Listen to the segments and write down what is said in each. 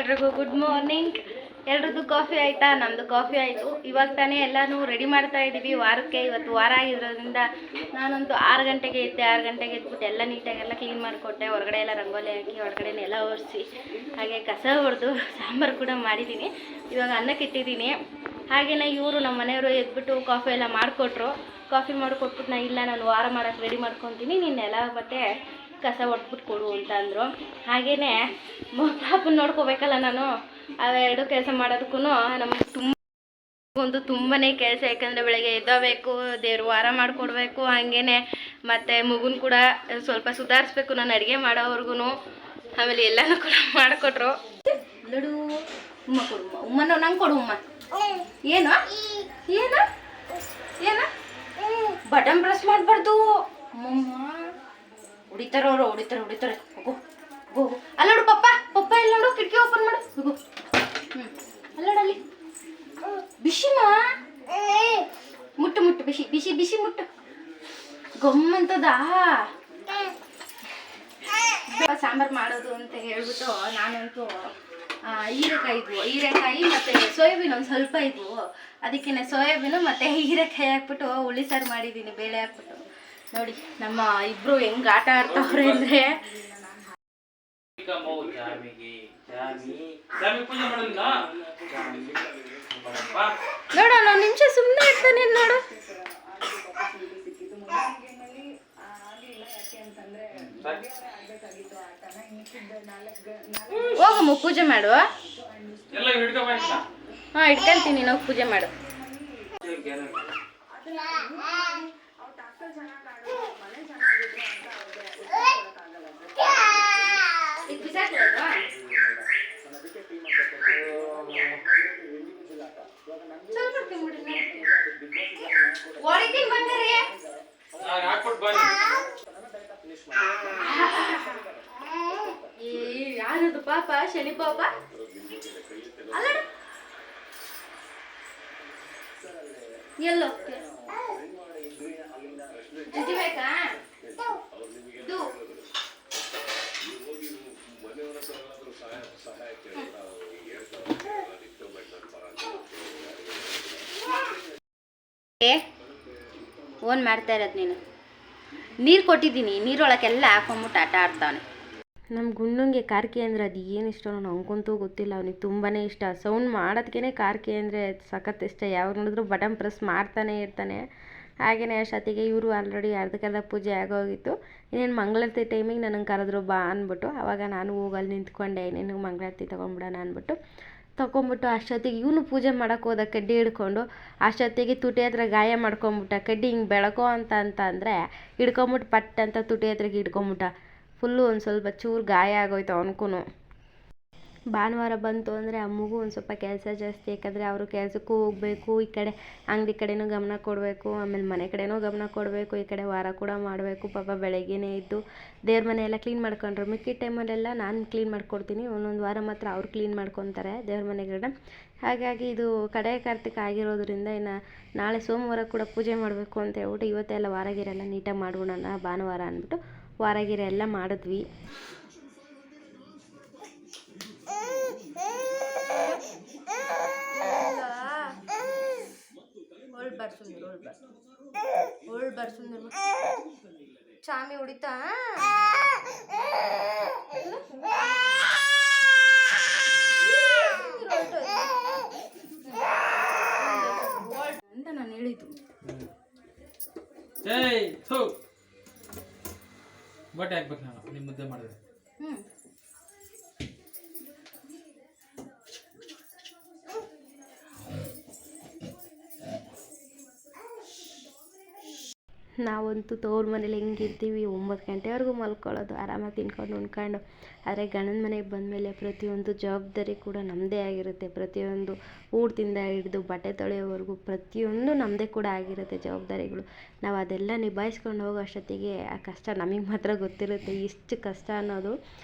ಎಲ್ರಿಗೂ good morning. ಎಲ್ರದ್ದು coffee ಆಯಿತಾ? ನಮ್ಮದು ಕಾಫಿ ಆಯಿತು. ಇವಾಗ ತಾನೇ ಎಲ್ಲನೂ ರೆಡಿ ಮಾಡ್ತಾ ಇದ್ದೀವಿ ವಾರಕ್ಕೆ. ಇವತ್ತು ವಾರ ಆಗಿರೋದ್ರಿಂದ ನಾನಂತೂ 6 ಗಂಟೆಗೆ ಎದ್ದೆ. 6 ಗಂಟೆಗೆ ಎದ್ಬಿಟ್ಟು ಎಲ್ಲ ನೀಟಾಗೆಲ್ಲ ಕ್ಲೀನ್ ಮಾಡಿಕೊಟ್ಟೆ. ಹೊರಗಡೆ ಎಲ್ಲ ರಂಗೋಲಿ ಹಾಕಿ ಹೊರಗಡೆ ನೆಲ ಒರೆಸಿ ಹಾಗೆ ಕಸ ಹೊಡೆದು ಸಾಂಬಾರು ಕೂಡ ಮಾಡಿದ್ದೀನಿ. ಇವಾಗ ಅನ್ನಕ್ಕೆ ಇಟ್ಟಿದ್ದೀನಿ. ಹಾಗೆಯೇ ಇವರು ನಮ್ಮ ಮನೆಯವರು ಎದ್ಬಿಟ್ಟು ಕಾಫಿ ಎಲ್ಲ ಮಾಡಿಕೊಟ್ರು. ಕಾಫಿ ಮಾಡಿಕೊಟ್ಬಿಟ್ಟು ನಾನು ವಾರ ಮಾಡೋಕ್ಕೆ ರೆಡಿ ಮಾಡ್ಕೊತೀನಿ, ನೀನು ಎಲ್ಲ ಬಟ್ಟೆ ಕಸ ಹೊಡೆದ್ಬಿಟ್ಟು ಕೊಡು ಅಂತ ಅಂದರು. ಹಾಗೆಯೇ ಪಾಪನ ನೋಡ್ಕೋಬೇಕಲ್ಲ ನಾನು. ಅವೆರಡು ಕೆಲಸ ಮಾಡೋದಕ್ಕೂ ನಮಗೆ ತುಂಬಾ ಕೆಲಸ. ಯಾಕಂದರೆ ಬೆಳಗ್ಗೆ ಎದ್ದಬೇಕು, ದೇವ್ರು ವಾರ ಮಾಡಿಕೊಡ್ಬೇಕು, ಹಾಗೇ ಮತ್ತು ಮಗುನ ಕೂಡ ಸ್ವಲ್ಪ ಸುಧಾರಿಸ್ಬೇಕು ನಾನು ಅಡುಗೆ ಮಾಡೋವ್ರಿಗೂ. ಆಮೇಲೆ ಎಲ್ಲನೂ ಕೂಡ ಮಾಡಿಕೊಟ್ರು. ಲಡು ಉಮ್ಮ ಕೊಡು, ಉಮ್ಮನ ನಂಗೆ ಕೊಡು. ಉಮ್ಮ ಏನು ಏನು ಏನು ಬಟನ್ ಪ್ರೆಸ್ ಮಾಡಬಾರ್ದು. ಅಮ್ಮಮ್ಮ ಹೊಡಿತಾರೆ ಅವರು, ಹೊಡಿತಾರೆ. ಹೋಗು ಹೋಗು. ಅಲ್ಲಿ ನೋಡು ಪಪ್ಪ ಇಲ್ಲ ನೋಡು, ಕಿಟಕಿ ಓಪನ್ ಮಾಡು. ಹೋಗು. ಅಲ್ಲೋಡಲ್ಲಿ ಬಿಸಿಮಾ ಮುಟ್ಟು ಬಿಸಿ ಮುಟ್ಟು ಗಮ್ಮಂತದಾ. ಸಾಂಬಾರು ಮಾಡೋದು ಅಂತ ಹೇಳ್ಬಿಟ್ಟು ನಾನಂತೂ ಹೀರೆಕಾಯಿ ಮತ್ತು ಸೋಯಾಬೀನ್ ಒಂದು ಸ್ವಲ್ಪ ಇದ್ವು. ಅದಕ್ಕೆ ಸೋಯಾಬೀನು ಮತ್ತು ಹೀರೆಕಾಯಿ ಹಾಕ್ಬಿಟ್ಟು ಹುಳಿ ಸಾರು ಮಾಡಿದ್ದೀನಿ, ಬೇಳೆ ಹಾಕ್ಬಿಟ್ಟು. ನೋಡಿ ನಮ್ಮ ಇಬ್ರು ಹೆಂಗ್ ಆಟ ಆಡ್ತಾವ್ರೆ ಅಂದ್ರೆ. ನೋಡ ಒಂದು ನಿಮಿಷ ಸುಮ್ಮನೆ ಇರ್ತಾನೆ ನೋಡು. ಹೋಗಮ್ಮ ಪೂಜೆ ಮಾಡು. ಹಾ ಇಟ್ಕೊಂತೀನಿ, ನಾವು ಪೂಜೆ ಮಾಡು. ಯಾರದು ಪಾಪ? ಶನಿ ಪಾಪ ಅಲ್ಲ. ಎಲ್ಲೋ ಬೇಕಾ? ಓನ್ ಮಾಡ್ತಾ ಇರೋದು ನೀನು. ನೀರು ಕೊಟ್ಟಿದ್ದೀನಿ, ನೀರೊಳಗೆಲ್ಲ ಹಾಕೊಂಬಿಟ್ಟು ಆಟ ಆಡ್ತಾವನೆ. ನಮ್ಮ ಗುಂಡಂಗೆ ಕಾರ್ಕಿ ಅಂದರೆ ಅದು ಏನು ಇಷ್ಟ ನನಗಂತೂ ಗೊತ್ತಿಲ್ಲ. ಅವನಿಗೆ ತುಂಬಾ ಇಷ್ಟ. ಸೌಂಡ್ ಮಾಡೋದಕ್ಕೇ ಕಾರ್ಕಿ ಅಂದರೆ ಸಖತ್ ಇಷ್ಟ. ಯಾವಾಗ ನೋಡಿದ್ರು ಬಟನ್ ಪ್ರೆಸ್ ಮಾಡ್ತಾನೆ ಇರ್ತಾನೆ. ಹಾಗೆಯೇ ಅಷ್ಟೊತ್ತಿಗೆ ಇವರು ಆಲ್ರೆಡಿ ಅರ್ಧಕ್ಕರ್ಧ ಪೂಜೆ ಆಗೋಗಿತ್ತು. ಇನ್ನೇನು ಮಂಗಳಾರತಿ ಟೈಮಿಗೆ ನನಗೆ ಕರೆದ್ರು ಬಾ ಅಂದ್ಬಿಟ್ಟು. ಆವಾಗ ನಾನು ಹೋಗಲ್ಲಿ ನಿಂತ್ಕೊಂಡೆ, ಇನ್ನೇನು ಮಂಗಳಾರತಿ ತೊಗೊಂಬಿಡೋಣ ಅಂದ್ಬಿಟ್ಟು ತೊಗೊಂಬಿಟ್ಟು ಅಷ್ಟೊತ್ತಿಗೆ ಇವನು ಪೂಜೆ ಮಾಡೋಕ್ಕೆ ಹೋದ ಕಡ್ಡಿ ಹಿಡ್ಕೊಂಡು. ಅಷ್ಟೊತ್ತಿಗೆ ತುಟಿ ಹತ್ರ ಗಾಯ ಮಾಡ್ಕೊಂಬಿಟ್ಟ. ಕಡ್ಡಿ ಹಿಂಗೆ ಬೆಳಕೋ ಅಂತ ಅಂದರೆ ಹಿಡ್ಕೊಂಬಿಟ್ಟು ಪಟ್ ಅಂತ ತುಟಿ ಹತ್ರಕ್ಕೆ ಹಿಡ್ಕೊಂಬಿಟ್ಟ. ಫುಲ್ಲು ಒಂದು ಸ್ವಲ್ಪ ಚೂರು ಗಾಯ ಆಗೋಯ್ತು ಅವನಿಗೂ. ಭಾನುವಾರ ಬಂತು ಅಂದರೆ ಅಮ್ಮಗೂ ಒಂದು ಸ್ವಲ್ಪ ಕೆಲಸ ಜಾಸ್ತಿ. ಯಾಕಂದರೆ ಅವರು ಕೆಲಸಕ್ಕೂ ಹೋಗಬೇಕು, ಈ ಕಡೆ ಅಂಗಡಿ ಕಡೆನೂ ಗಮನ ಕೊಡಬೇಕು, ಆಮೇಲೆ ಮನೆ ಕಡೆನೂ ಗಮನ ಕೊಡಬೇಕು, ಈ ಕಡೆ ವಾರ ಕೂಡ ಮಾಡಬೇಕು. ಪಾಪ ಬೆಳಗ್ಗೆನೇ ಇದ್ದು ದೇವ್ರ ಮನೆ ಎಲ್ಲ ಕ್ಲೀನ್ ಮಾಡ್ಕೊಂಡ್ರು. ಮಿಕ್ಕಿದ ಟೈಮಲ್ಲೆಲ್ಲ ನಾನು ಕ್ಲೀನ್ ಮಾಡ್ಕೊಡ್ತೀನಿ. ಒಂದೊಂದು ವಾರ ಮಾತ್ರ ಅವ್ರು ಕ್ಲೀನ್ ಮಾಡ್ಕೊತಾರೆ ದೇವ್ರ ಮನೆಗಳನ್ನ. ಹಾಗಾಗಿ ಇದು ಕಡೆ ಕಾರ್ತಿಕ ಆಗಿರೋದ್ರಿಂದ ಇನ್ನು ನಾಳೆ ಸೋಮವಾರ ಕೂಡ ಪೂಜೆ ಮಾಡಬೇಕು ಅಂತ ಹೇಳ್ಬಿಟ್ಟು ಇವತ್ತೆಲ್ಲ ವಾರಗಿರೆಲ್ಲ ನೀಟಾಗಿ ಮಾಡ್ಬಿಡೋಣ ಭಾನುವಾರ ಅಂದ್ಬಿಟ್ಟು ವಾರಗಿರೆ ಎಲ್ಲ ಮಾಡಿದ್ವಿ. ಚಾಮಿ ಹೊಡಿತಾ ಅಂತ ನಾನು ಹೇಳಿದ್ದು. ಬಟ್ಟೆ ಹಾಕ್ಬೇಕು ನಾನು ನಿಮ್ಮ ಮುದ್ದೆ ಮಾಡಿದ್ರೆ. ನಾವಂತೂ ತವ್ರ ಮನೇಲಿ ಹೆಂಗಿರ್ತೀವಿ 9 ಗಂಟೆವರೆಗೂ ಮಲ್ಕೊಳ್ಳೋದು, ಆರಾಮಾಗಿ ತಿನ್ಕೊಂಡು ಉಣ್ಕೊಂಡು. ಆದರೆ ಗಂಡನ ಮನೆಗೆ ಬಂದಮೇಲೆ ಪ್ರತಿಯೊಂದು ಜವಾಬ್ದಾರಿ ಕೂಡ ನಮ್ಮದೇ ಆಗಿರುತ್ತೆ. ಪ್ರತಿಯೊಂದು ಊಟದಿಂದ ಹಿಡಿದು ಬಟ್ಟೆ ತೊಳೆಯೋವರೆಗೂ ಪ್ರತಿಯೊಂದು ನಮ್ಮದೇ ಕೂಡ ಆಗಿರುತ್ತೆ ಜವಾಬ್ದಾರಿಗಳು. ನಾವು ಅದೆಲ್ಲ ನಿಭಾಯಿಸ್ಕೊಂಡು ಹೋಗೋ ಅಷ್ಟೊತ್ತಿಗೆ ಆ ಕಷ್ಟ ನಮಗೆ ಮಾತ್ರ ಗೊತ್ತಿರುತ್ತೆ, ಇಷ್ಟು ಕಷ್ಟ ಅನ್ನೋದು.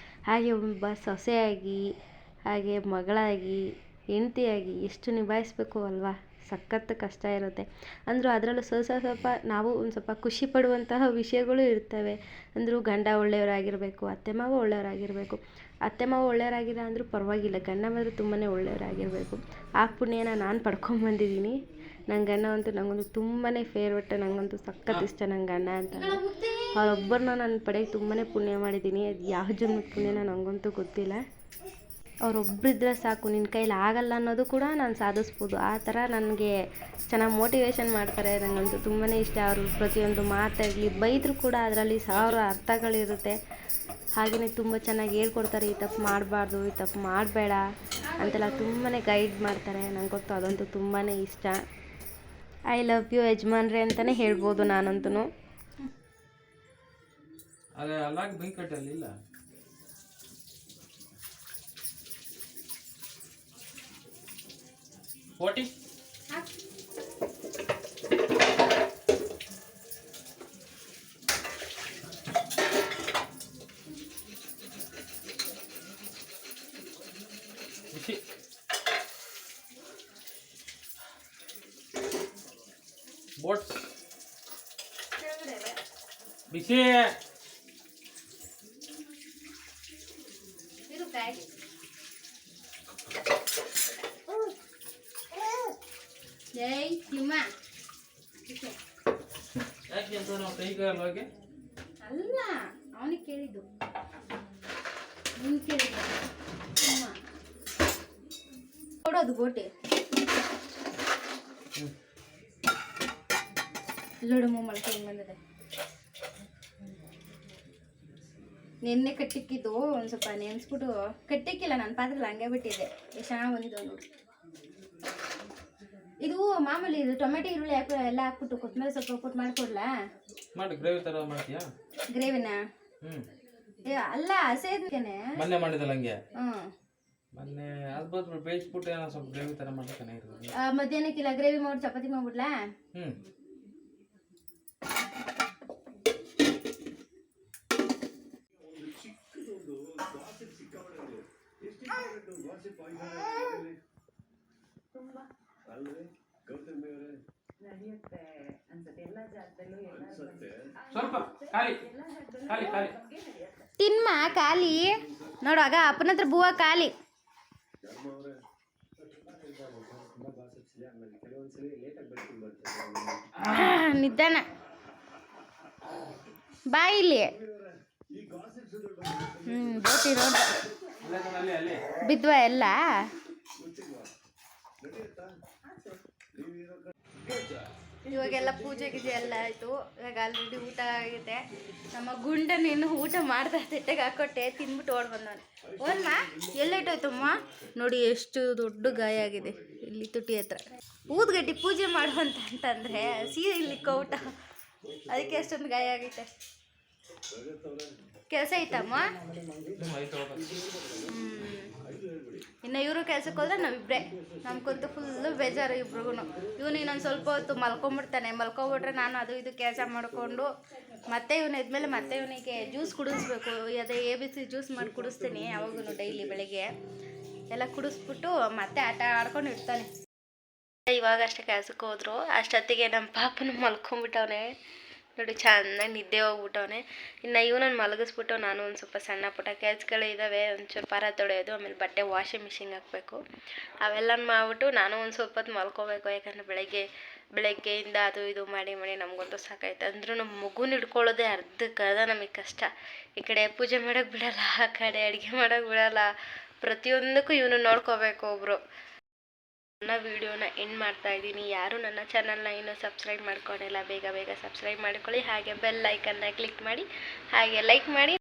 ಹಾಗೆ ಒಬ್ಬ ಸೊಸೆಯಾಗಿ, ಹಾಗೆ ಮಗಳಾಗಿ, ಹೆಂಡತಿಯಾಗಿ ಎಷ್ಟು ನಿಭಾಯಿಸ್ಬೇಕು ಅಲ್ವಾ. ಸಖತ್ತು ಕಷ್ಟ ಇರುತ್ತೆ. ಅಂದರೂ ಅದರಲ್ಲೂ ಸ್ವಲ್ಪ ನಾವು ಒಂದು ಸ್ವಲ್ಪ ಖುಷಿ ಪಡುವಂತಹ ವಿಷಯಗಳು ಇರ್ತವೆ. ಅಂದರೂ ಗಂಡ ಒಳ್ಳೆಯವರಾಗಿರಬೇಕು, ಅತ್ತೆ ಮಾವ ಒಳ್ಳೆಯವರಾಗಿರಬೇಕು. ಅತ್ತೆ ಮಾವ ಒಳ್ಳೆಯವರಾಗಿಲ್ಲ ಅಂದರೂ ಪರವಾಗಿಲ್ಲ, ಗಂಡ ಮಾತ್ರ ತುಂಬಾ ಒಳ್ಳೆಯವರಾಗಿರಬೇಕು. ಆ ಪುಣ್ಯನ ನಾನು ಪಡ್ಕೊಂಬಂದಿದ್ದೀನಿ. ನನ್ನ ಗಂಡ ಅಂತೂ ನನಗಂತೂ ತುಂಬಾ ಫೇವ್ರೇಟ್, ನನಗಂತೂ ಸಖತ್ ಇಷ್ಟ ನನ್ನ ಗಂಡ ಅಂತ. ಅವರೊಬ್ಬರನ್ನ ನಾನು ಪಡೆಯೋಕ್ಕೆ ತುಂಬಾ ಪುಣ್ಯ ಮಾಡಿದ್ದೀನಿ. ಅದು ಯಾವ ಜನ್ಮದ ಪುಣ್ಯನ ನನಗಂತೂ ಗೊತ್ತಿಲ್ಲ. ಅವರೊಬ್ಬರಿದ್ರೆ ಸಾಕು, ನಿನ್ನ ಕೈಲಿ ಆಗಲ್ಲ ಅನ್ನೋದು ಕೂಡ ನಾನು ಸಾಧಿಸ್ಬೋದು. ಆ ಥರ ನನಗೆ ಚೆನ್ನಾಗಿ ಮೋಟಿವೇಶನ್ ಮಾಡ್ತಾರೆ. ನನಗಂತೂ ತುಂಬಾ ಇಷ್ಟ. ಅವರು ಪ್ರತಿಯೊಂದು ಮಾತಾಗಲಿ ಬೈದರೂ ಕೂಡ ಅದರಲ್ಲಿ 1000 ಅರ್ಥಗಳಿರುತ್ತೆ. ಹಾಗೆಯೇ ತುಂಬ ಚೆನ್ನಾಗಿ ಹೇಳ್ಕೊಡ್ತಾರೆ, ಈ ತಪ್ಪು ಮಾಡಬಾರ್ದು, ಈ ತಪ್ಪು ಮಾಡಬೇಡ ಅಂತೆಲ್ಲ ತುಂಬಾ ಗೈಡ್ ಮಾಡ್ತಾರೆ. ನನಗೊತ್ತು ಅದಂತೂ ತುಂಬಾ ಇಷ್ಟ. ಐ ಲವ್ ಯು ಯಜಮಾನ್ರೆ ಅಂತಲೇ ಹೇಳ್ಬೋದು ನಾನಂತೂ. ಅದೇ ಅಲ್ಲಾಗ ಬೆಂಕಿ ಕಟ್ಟಲ್ಲಿ ಇಲ್ಲ. ಓಟಿ ಬಿಸಿ ಬೋಟ್ಸ್ ಬಿಸಿ ಜೈ ಸಿಂಹ ಯಾಕೆ ಅಂತ ನಾವು ಕೈಗೆ ಅಲ್ವಾಗೆ ಅಲ್ಲ, ಅವನಿಗೆ ಕೇಳಿದ್ದು, ನೀನು ಕೇಳಿದ್ದು ಸಿಂಹ ಕೊಡೋದು ಗೋಟೆ. ಲೋಡಮ್ಮ ಮೊಳಕೆ ಹೆಂಗೆ ಬಂದಿದೆ. ನೆನ್ನೆ ಕಟ್ಟಿಕ್ಕಿದ್ದು ಒಂದು ಸ್ವಲ್ಪ ನೆನೆಸ್ಬಿಟ್ಟು ಕಟ್ಟಿಕ್ಕಿಲ್ಲ, ನನ್ನ ಪಾತ್ರೆಲ್ಲ ಹಂಗೆ ಬಿಟ್ಟಿದ್ದೆ. ಎಷ್ಟು ಚೆನ್ನಾಗಿ ಬಂದಿದ್ದವು ನೋಡಿ. ಇದು ಮಾಮೂಲಿ ಇದು ಟೊಮೆಟೊ ಈರುಳ್ಳಿ ಎಲ್ಲ ಹಾಕ್ಬಿಟ್ಟು ಕೊತ್ತಂಬರಿ ಸ್ವಲ್ಪ ಹಾಕ್ಬಿಟ್ಟು ಮಾಡಿಕೊಡ್ಲಾ? ಮಾಡಿ ಗ್ರೇವಿ ಥರ ಮಾಡ್ತೀಯಾ? ಗ್ರೇವಿನ ಅಲ್ಲ ಹಸೇದಕ್ಕೇನೆ ಮೊನ್ನೆ ಮಾಡಿದಲ್ಲ ಹಂಗೆ. ಹ್ಞೂ ಮೊನ್ನೆ ಅದು ಬಂದ್ಬಿಟ್ಟು ಬೇಯಿಸ್ಬಿಟ್ಟು ಏನೋ ಸ್ವಲ್ಪ ಗ್ರೇವಿ ಥರ ಮಾಡಿ ಚೆನ್ನಾಗಿರ್ತದೆ. ಮಧ್ಯಾಹ್ನಕ್ಕಿಲ್ಲ ಗ್ರೇವಿ ಮಾಡಿ ಚಪಾತಿ ಮಾಡ್ಬಿಡ್ಲಾ? ಸ್ವಲ್ಪ ಖಾಲಿ ಖಾಲಿ ಖಾಲಿ ತಿನ್ಮ ಖಾಲಿ ನೋಡು. ಆಗ ಅಪ್ಪನ ಹತ್ರ ಬೂವ ಖಾಲಿ. ನಿಧಾನ ಬಾ ಇಲ್ಲಿ. ಬೋಟಿ ನೋಡು ಬಿದ್ವ ಎಲ್ಲ. ಇವಾಗೆಲ್ಲ ಪೂಜೆ ಗೀಜೆ ಎಲ್ಲ ಆಯಿತು. ಇವಾಗ ಆಲ್ರೆಡಿ ಊಟ ಆಗಿದೆ. ನಮ್ಮ ಗುಂಡನೇನು ಊಟ ಮಾಡ್ತಾ ತೆಟ್ಟೆಗೆ ಹಾಕೊಟ್ಟೆ, ತಿನ್ಬಿಟ್ಟು ಓಡ್ ಬಂದವನು. ಓನ್ಮ ಎಲ್ಲೇಟೋಯ್ತಮ್ಮ ನೋಡಿ, ಎಷ್ಟು ದೊಡ್ಡ ಗಾಯ ಆಗಿದೆ ಇಲ್ಲಿ ತುಟಿ ಹತ್ರ. ಊದ್ಗಡ್ಡಿ ಪೂಜೆ ಮಾಡುವಂತಂದರೆ ಇಲ್ಲಿ ಕೌಟ, ಅದಕ್ಕೆ ಅಷ್ಟೊಂದು ಗಾಯ ಆಗೈತೆ. ಕೆಲಸ ಐತಮ್ಮ. ಇನ್ನು ಇವರು ಕೆಲ್ಸಕ್ಕೆ ಹೋದ್ರೆ ನಾವಿಬ್ಬರೇ. ನಮ್ಗಂತೂ ಫುಲ್ಲು ಬೇಜಾರು ಇಬ್ರಿಗೂ. ಇವನು ಇನ್ನೊಂದು ಸ್ವಲ್ಪ ಹೊತ್ತು ಮಲ್ಕೊಂಬಿಡ್ತಾನೆ. ಮಲ್ಕೊಬಿಟ್ರೆ ನಾನು ಅದು ಇದು ಕೆಲಸ ಮಾಡಿಕೊಂಡು ಮತ್ತೆ ಇವನು ಇದ್ಮೇಲೆ ಮತ್ತೆ ಇವನಿಗೆ ಜ್ಯೂಸ್ ಕುಡಿಸ್ಬೇಕು. ಅದೇ ABC ಜ್ಯೂಸ್ ಮಾಡಿ ಕುಡಿಸ್ತೀನಿ ಯಾವಾಗೂ ಡೈಲಿ ಬೆಳಗ್ಗೆ ಎಲ್ಲ ಕುಡಿಸ್ಬಿಟ್ಟು ಮತ್ತೆ ಆಟ ಆಡ್ಕೊಂಡು ಇರ್ತಾನೆ. ಇವಾಗ ಅಷ್ಟೇ ಕೆಲ್ಸಕ್ಕೆ ಹೋದ್ರು. ಅಷ್ಟೊತ್ತಿಗೆ ನಮ್ಮ ಪಾಪನ ಮಲ್ಕೊಂಬಿಟ್ಟವನೆ ನೋಡಿ, ಚೆನ್ನಾಗಿ ನಿದ್ದೆ ಹೋಗ್ಬಿಟ್ಟವನೆ. ಇನ್ನು ಇವನನ್ನು ಮಲಗಿಸ್ಬಿಟ್ಟು ನಾನು ಒಂದು ಸ್ವಲ್ಪ ಸಣ್ಣ ಪುಟ್ಟ ಕೆಲಸಗಳು ಇದ್ದಾವೆ. ಒಂಚೂರು ಪಾರ ತೊಳೆಯೋದು, ಆಮೇಲೆ ಬಟ್ಟೆ ವಾಷಿಂಗ್ ಮಿಷಿನ್ಗೆ ಹಾಕಬೇಕು. ಅವೆಲ್ಲ ಮಾಡಿಬಿಟ್ಟು ನಾನು ಒಂದು ಸ್ವಲ್ಪ ಹೊತ್ತು ಮಲ್ಕೋಬೇಕು. ಯಾಕಂದರೆ ಬೆಳಗ್ಗೆಯಿಂದ ಅದು ಇದು ಮಾಡಿ ನಮಗಂತೂ ಸಾಕಾಯ್ತು. ಅಂದರೂ ನಮ್ಮ ಮಗುನ ಹಿಡ್ಕೊಳ್ಳೋದೇ ಅರ್ಧಕ್ಕರ್ಧ ನಮಗೆ ಕಷ್ಟ. ಈ ಕಡೆ ಪೂಜೆ ಮಾಡೋಕ್ಕೆ ಬಿಡೋಲ್ಲ, ಆ ಕಡೆ ಅಡುಗೆ ಮಾಡೋಕ್ಕೆ ಬಿಡೋಲ್ಲ. ಪ್ರತಿಯೊಂದಕ್ಕೂ ಇವನು ನೋಡ್ಕೋಬೇಕು ಒಬ್ಬರು. ನನ್ನ ವಿಡಿಯೋನ ಎಂಡ್ ಮಾಡ್ತಾ ಇದ್ದೀನಿ. ಯಾರು ನನ್ನ ಚಾನಲ್ನ ಇನ್ನೂ ಸಬ್ಸ್ಕ್ರೈಬ್ ಮಾಡ್ಕೊಂಡಿಲ್ಲ, ಬೇಗ ಸಬ್ಸ್ಕ್ರೈಬ್ ಮಾಡ್ಕೊಳ್ಳಿ. ಹಾಗೆ ಬೆಲ್ ಐಕನ್ನ ಕ್ಲಿಕ್ ಮಾಡಿ, ಹಾಗೆ ಲೈಕ್ ಮಾಡಿ.